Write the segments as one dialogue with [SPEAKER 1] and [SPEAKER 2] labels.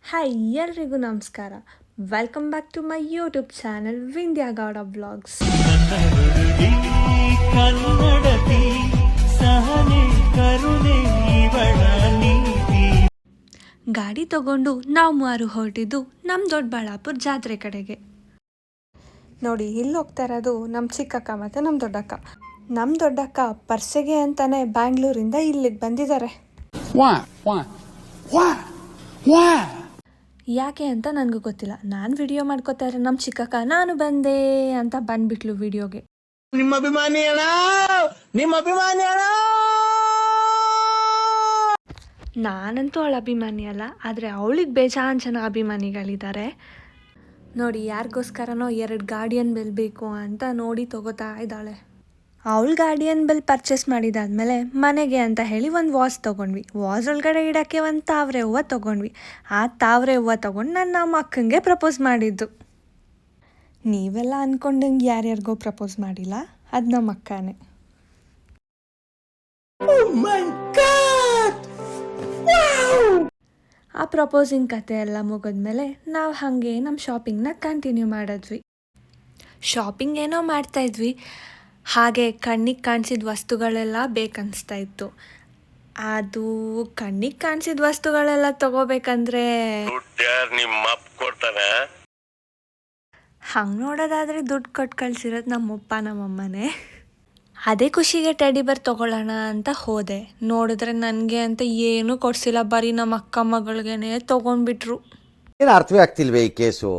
[SPEAKER 1] Hi ಎಲ್ರಿಗೂ ನಮಸ್ಕಾರ. Welcome back to my YouTube channel Vindhya Gowda blogs.
[SPEAKER 2] Kannadathi Kannadathi ಸಹನೆ ಕರುಣೆ ಇವಳ ನೀತಿ.
[SPEAKER 1] ಗಾಡಿ ತಗೊಂಡು ನಾವು ಮಾರು ಹೊರಟಿದ್ದು ನಮ್ಮ ದೊಡ್ಡಬಳ್ಳಾಪುರ ಜಾತ್ರೆ ಕಡೆಗೆ. ನೋಡಿ, ಇಲ್ಲಿ ಹೋಗ್ತಾ ಇರೋದು ನಮ್ಮ ಚಿಕ್ಕಕ್ಕ ಮತ್ತು ನಮ್ಮ ದೊಡ್ಡಕ್ಕ. ನಮ್ಮ ದೊಡ್ಡಕ್ಕ ಪರ್ಸೆಗೆ ಅಂತಾನೆ ಬ್ಯಾಂಗ್ಳೂರಿಂದ ಇಲ್ಲಿಗೆ ಬಂದಿದ್ದಾರೆ. ಯಾಕೆ ಅಂತ ನನಗೂ ಗೊತ್ತಿಲ್ಲ. ನಾನು ವಿಡಿಯೋ ಮಾಡ್ಕೋತಾ ಇದ್ರೆ ನಮ್ಮ ಚಿಕ್ಕಕ್ಕ ನಾನು ಬಂದೆ ಅಂತ ಬಂದ್ಬಿಟ್ಲು ವಿಡಿಯೋಗೆ.
[SPEAKER 2] ನಿಮ್ಮ ಅಭಿಮಾನಿ ಅಣ್ಣ, ನಿಮ್ಮ ಅಭಿಮಾನಿ ಅಣ್ಣ.
[SPEAKER 1] ನಾನಂತೂ ಅವಳ ಅಭಿಮಾನಿ ಅಲ್ಲ, ಆದರೆ ಅವಳಿಗೆ ಬೇಜಾನ್ ಜನ ಅಭಿಮಾನಿಗಳಿದ್ದಾರೆ. ನೋಡಿ, ಯಾರಿಗೋಸ್ಕರನೋ 2 ಗಾರ್ಡಿಯನ್ ಬೆಲ್ ಬೇಕು ಅಂತ ನೋಡಿ ತಗೋತಾ ಇದ್ದಾಳೆ. ಅವಳು ಗಾರ್ಡಿಯನ್ ಬೆಲ್ ಪರ್ಚೇಸ್ ಮಾಡಿದಾದ್ಮೇಲೆ ಮನೆಗೆ ಅಂತ ಹೇಳಿ ಒಂದು ವಾಸ್ ತೊಗೊಂಡ್ವಿ. ವಾಸ್ ಒಳಗಡೆ ಇಡೋಕ್ಕೆ ಒಂದು ತಾವರೆ ಹೂವು ತೊಗೊಂಡ್ವಿ. ಆ ತಾವರೆ ಹೂವು ತೊಗೊಂಡು ನಾನು ನಮ್ಮ ಅಕ್ಕಂಗೆ ಪ್ರಪೋಸ್ ಮಾಡಿದ್ದು. ನೀವೆಲ್ಲ ಅಂದ್ಕೊಂಡಂಗೆ ಯಾರ್ಯಾರಿಗೋ ಪ್ರಪೋಸ್ ಮಾಡಿಲ್ಲ, ಅದು ನಮ್ಮ ಅಕ್ಕನೇ. ಆ ಪ್ರಪೋಸಿಂಗ್ ಕತೆ ಎಲ್ಲ ಮುಗಿದ್ಮೇಲೆ ನಾವು ಹಾಗೆ ನಮ್ಮ ಶಾಪಿಂಗ್ನ ಕಂಟಿನ್ಯೂ ಮಾಡಿದ್ವಿ. ಶಾಪಿಂಗ್ ಏನೋ ಮಾಡ್ತಾಯಿದ್ವಿ, ಹಾಗೆ ಕಣ್ಣಿಗೆ ಕಾಣಿಸಿದ ವಸ್ತುಗಳೆಲ್ಲ ಬೇಕನ್ನಿಸ್ತಾ ಇತ್ತು. ಅದು ಕಣ್ಣಿಗೆ ಕಾಣಿಸಿದ ವಸ್ತುಗಳೆಲ್ಲ ತಗೋಬೇಕಂದ್ರೆ ಹಂಗೆ ನೋಡೋದಾದರೆ ದುಡ್ಡು ಕೊಟ್ಟು ಕಳ್ಸಿರೋದು ನಮ್ಮಪ್ಪ ನಮ್ಮಮ್ಮನೇ. ಅದೇ ಖುಷಿಗೆ ಟೆಡಿ ಬೇರ್ ತೊಗೊಳ್ಳೋಣ ಅಂತ ಹೋದೆ. ನೋಡಿದ್ರೆ ನನಗೆ ಅಂತ ಏನೂ ಕೊಡಿಸಿಲ್ಲ, ಬರೀ ನಮ್ಮ ಅಕ್ಕ ಮಗಳಿಗೇನೆ ತೊಗೊಂಡ್ಬಿಟ್ರು.
[SPEAKER 3] ಏನು ಅರ್ಥವೇ ಆಗ್ತಿಲ್ವೇ ಈ ಕೇಸು?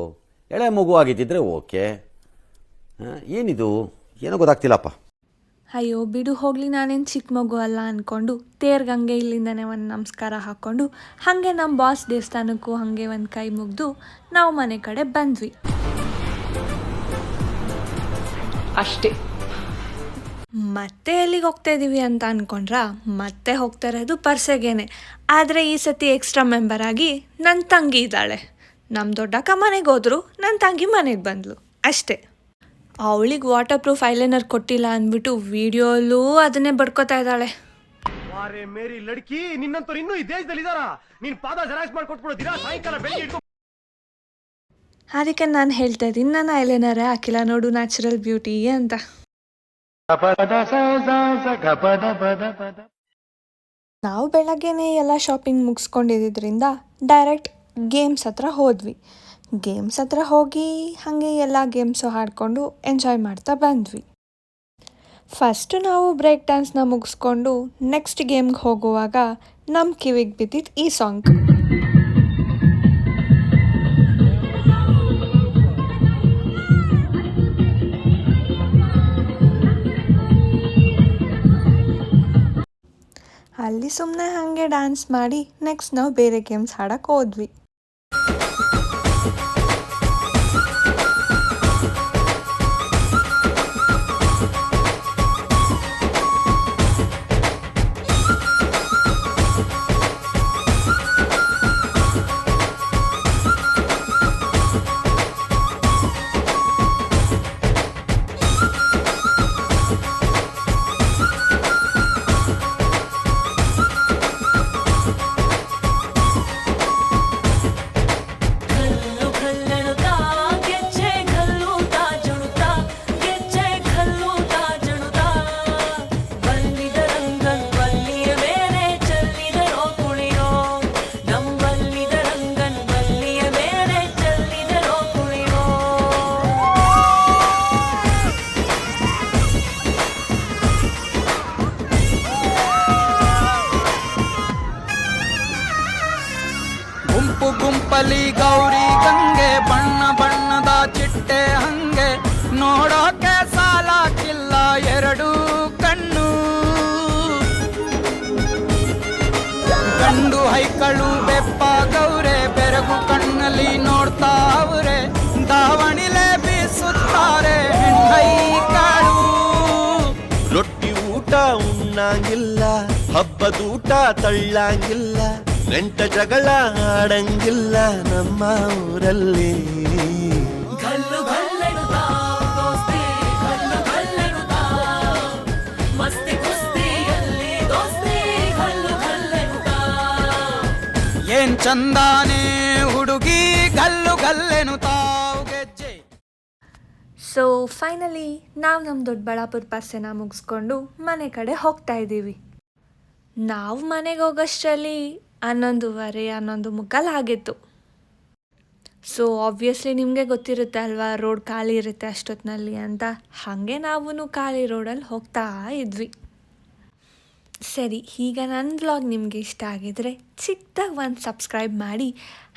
[SPEAKER 3] ಎಳೆ ಮಗು ಆಗಿದ್ದಿದ್ರೆ ಓಕೆ, ಏನಿದು ಏನೋ ಗೊತ್ತಾಗ್ತಿಲ್ಲಪ್ಪ.
[SPEAKER 1] ಅಯ್ಯೋ ಬಿಡು ಹೋಗಲಿ, ನಾನೇನು ಚಿಕ್ಕ ಮಗು ಅಲ್ಲ ಅಂದ್ಕೊಂಡು ತೇರ್ಗಂಗೆ ಇಲ್ಲಿಂದನೇ ಒಂದು ನಮಸ್ಕಾರ ಹಾಕ್ಕೊಂಡು ಹಾಗೆ ನಮ್ಮ ಬಾಸ್ ದೇವಸ್ಥಾನಕ್ಕೂ ಹಾಗೆ ಒಂದು ಕೈ ಮುಗಿದು ನಾವು ಮನೆ ಕಡೆ ಬಂದ್ವಿ ಅಷ್ಟೇ. ಮತ್ತೆ ಎಲ್ಲಿಗೆ ಹೋಗ್ತಾ ಇದ್ದೀವಿ ಅಂತ ಅಂದ್ಕೊಂಡ್ರಾ? ಮತ್ತೆ ಹೋಗ್ತಾ ಇರೋದು ಪರ್ಸೆಗೇನೆ. ಆದರೆ ಈ ಸತಿ ಎಕ್ಸ್ಟ್ರಾ ಮೆಂಬರ್ ಆಗಿ ನನ್ನ ತಂಗಿ ಇದ್ದಾಳೆ. ನಮ್ಮ ದೊಡ್ಡಕ್ಕ ಮನೆಗೆ ಹೋದ್ರು, ನನ್ನ ತಂಗಿ ಮನೆಗೆ ಬಂದ್ಲು ಅಷ್ಟೇ. ಅವಳಿಗೆ ವಾಟರ್ ಪ್ರೂಫ್ ಐಲೈನರ್ ಕೊಟ್ಟಿಲ್ಲ ಅಂದ್ಬಿಟ್ಟು ವಿಡಿಯೋಲ್ಲೂ ಅದನ್ನೇ ಬಡ್ಕೋತಾ ಇದ್ದಾಳೆ.
[SPEAKER 2] ಮೇರಿ ಲಡ್ಕಿ, ನಿನ್ನಂತವ್ರು ಇನ್ನೂ ಈ ದೇಶದಲ್ಲಿ ಇದಾರ? ನೀನ್ ಪಾದ ಜೆರಾಕ್ಸ್ ಮಾಡ್ಕೊಟ್ಬಿಡೋದಿರಾ? ಸಾಯಂಕಾಲ ಬೆಳಿಗ್ಗೆ
[SPEAKER 1] ಅದಕ್ಕೆ ನಾನು ಹೇಳ್ತಾ ಇದ್ದೀನಿ, ನಾನು ಐಲೈನರೇ ಹಾಕಿಲ್ಲ ನೋಡು, ನ್ಯಾಚುರಲ್ ಬ್ಯೂಟಿ ಅಂತ. ನಾವು ಬೆಳಗ್ಗೆನೇ ಎಲ್ಲ ಶಾಪಿಂಗ್ ಮುಗಿಸ್ಕೊಂಡಿದ್ದರಿಂದ ಡೈರೆಕ್ಟ್ ಗೇಮ್ಸ್ ಹತ್ರ ಹೋದ್ವಿ. ಗೇಮ್ಸ್ ಹತ್ರ ಹೋಗಿ ಹಾಗೆ ಎಲ್ಲ ಗೇಮ್ಸು ಆಡಿಕೊಂಡು ಎಂಜಾಯ್ ಮಾಡ್ತಾ ಬಂದ್ವಿ. ಫಸ್ಟು ನಾವು ಬ್ರೇಕ್ ಡ್ಯಾನ್ಸ್ನ ಮುಗಿಸ್ಕೊಂಡು ನೆಕ್ಸ್ಟ್ ಗೇಮ್ಗೆ ಹೋಗುವಾಗ ನಮ್ಮ ಕಿವಿಗೆ ಬಿದ್ದಿದ್ದು ಈ ಸಾಂಗ್. ಅಲ್ಲಿ ಸುಮ್ಮನೆ ಹಾಗೆ ಡ್ಯಾನ್ಸ್ ಮಾಡಿ ನೆಕ್ಸ್ಟ್ ನಾವು ಬೇರೆ ಗೇಮ್ಸ್ ಆಡೋಕ್ಕೆ ಹೋದ್ವಿ.
[SPEAKER 4] ಗುಂಪಲಿ ಗೌರಿ ಗಂಗೆ, ಬಣ್ಣ ಬಣ್ಣದ ಚಿಟ್ಟೆ ಹಂಗೆ, ನೋಡೋಕೆ ಸಾಲಾಕಿಲ್ಲ 2 ಕಣ್ಣು. ಗಂಡು ಹೈಕಳು ಬೆಪ್ಪಾಗವ್ರೆ, ಬೆರಗು ಕಣ್ಣಲ್ಲಿ ನೋಡ್ತಾ ಅವ್ರೆ, ದಾವಣಿಲೆ ಬೀಸುತ್ತಾರೆ ಹೆಣ್ಣೈಕಾಳು.
[SPEAKER 2] ರೊಟ್ಟಿ ಊಟ ಉಣ್ಣಂಗಿಲ್ಲ, ಹಬ್ಬದೂಟ ತಳ್ಳಂಗಿಲ್ಲ, ನೆಂಟ ಜಗಳ ಆಡಂಗಿಲ್ಲ ನಮ್ಮ ಊರಲ್ಲಿ.
[SPEAKER 4] ಏನ್ ಚಂದಾನೆ ಹುಡುಗಿ ಗಲ್ಲು ಗಲ್ಲೆನು ತಾವು ಗೆಜ್ಜೆ.
[SPEAKER 1] ಸೊ ಫೈನಲಿ ನಾವು ನಮ್ಮ ದೊಡ್ಡಬಳ್ಳಾಪುರ ಪಾಸೆನ ಮುಗಿಸ್ಕೊಂಡು ಮನೆ ಕಡೆ ಹೋಗ್ತಾ ಇದ್ದೀವಿ. ನಾವು ಮನೆಗೆ ಹೋಗೋಷ್ಟರಲ್ಲಿ 11:30 ಆಗಿತ್ತು. ಸೊ ಆಬ್ವಿಯಸ್ಲಿ ನಿಮಗೆ ಗೊತ್ತಿರುತ್ತೆ ಅಲ್ವಾ, ರೋಡ್ ಖಾಲಿ ಇರುತ್ತೆ ಅಷ್ಟೊತ್ತಿನಲ್ಲಿ ಅಂತ. ಹಾಗೆ ನಾವು ಖಾಲಿ ರೋಡಲ್ಲಿ ಹೋಗ್ತಾ ಇದ್ವಿ. ಸರಿ, ಈಗ ನನ್ನ ವ್ಲಾಗ್ ನಿಮಗೆ ಇಷ್ಟ ಆಗಿದರೆ ಚಿಕ್ಕದಾಗಿ ಒಂದು ಸಬ್ಸ್ಕ್ರೈಬ್ ಮಾಡಿ,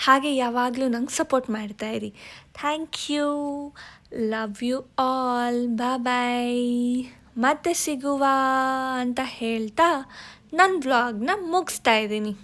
[SPEAKER 1] ಹಾಗೆ ಯಾವಾಗಲೂ ನಂಗೆ ಸಪೋರ್ಟ್ ಮಾಡ್ತಾಯಿರಿ. Thank you, love you all, bye. ಮತ್ತೆ ಸಿಗುವ ಅಂತ ಹೇಳ್ತಾ ನನ್ನ ವ್ಲಾಗ್ನ ಮುಗಿಸ್ತಾ ಇದ್ದೀನಿ.